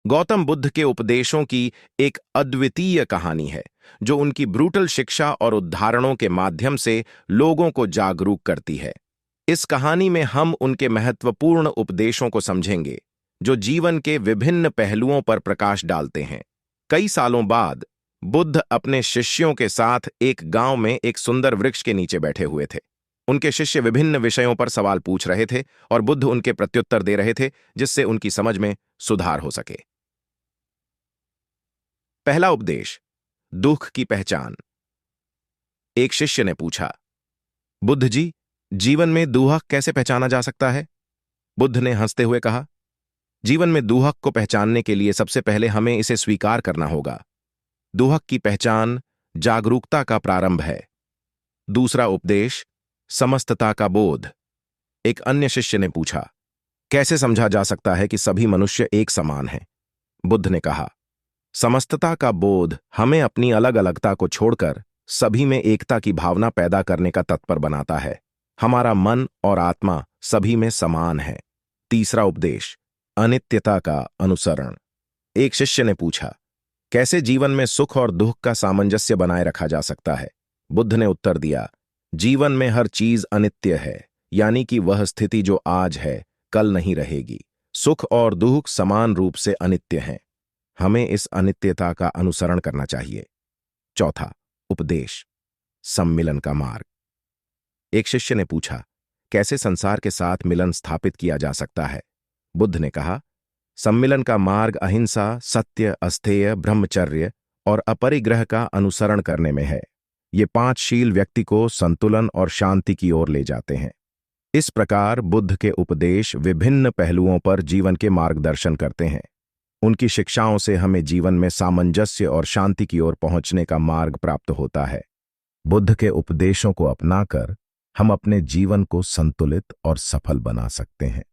गौतम बुद्ध के उपदेशों की एक अद्वितीय कहानी है जो उनकी ब्रूटल शिक्षा और उदाहरणों के माध्यम से लोगों को जागरूक करती है। इस कहानी में हम उनके महत्वपूर्ण उपदेशों को समझेंगे जो जीवन के विभिन्न पहलुओं पर प्रकाश डालते हैं। कई सालों बाद बुद्ध अपने शिष्यों के साथ एक गांव में एक सुंदर वृक्ष के नीचे बैठे हुए थे। उनके शिष्य विभिन्न विषयों पर सवाल पूछ रहे थे और बुद्ध उनके प्रत्युत्तर दे रहे थे जिससे उनकी समझ में सुधार हो सके। पहला उपदेश, दुख की पहचान। एक शिष्य ने पूछा, बुद्ध जी, जीवन में दुख कैसे पहचाना जा सकता है? बुद्ध ने हंसते हुए कहा, जीवन में दुख को पहचानने के लिए सबसे पहले हमें इसे स्वीकार करना होगा। दुख की पहचान जागरूकता का प्रारंभ है। दूसरा उपदेश, समस्तता का बोध। एक अन्य शिष्य ने पूछा, कैसे समझा जा सकता है कि सभी मनुष्य एक समान हैं? बुद्ध ने कहा, समस्तता का बोध हमें अपनी अलग अलगता को छोड़कर सभी में एकता की भावना पैदा करने का तत्पर बनाता है। हमारा मन और आत्मा सभी में समान है। तीसरा उपदेश, अनित्यता का अनुसरण। एक शिष्य ने पूछा, कैसे जीवन में सुख और दुख का सामंजस्य बनाए रखा जा सकता है? बुद्ध ने उत्तर दिया, जीवन में हर चीज अनित्य है, यानी कि वह स्थिति जो आज है कल नहीं रहेगी। सुख और दुख समान रूप से अनित्य हैं। हमें इस अनित्यता का अनुसरण करना चाहिए। चौथा उपदेश, सम्मिलन का मार्ग। एक शिष्य ने पूछा, कैसे संसार के साथ मिलन स्थापित किया जा सकता है? बुद्ध ने कहा, सम्मिलन का मार्ग अहिंसा, सत्य, अस्थेय, ब्रह्मचर्य और अपरिग्रह का अनुसरण करने में है। ये 5 शील व्यक्ति को संतुलन और शांति की ओर ले जाते हैं। इस प्रकार बुद्ध के उपदेश विभिन्न पहलुओं पर जीवन के मार्गदर्शन करते हैं। उनकी शिक्षाओं से हमें जीवन में सामंजस्य और शांति की ओर पहुंचने का मार्ग प्राप्त होता है। बुद्ध के उपदेशों को अपनाकर हम अपने जीवन को संतुलित और सफल बना सकते हैं।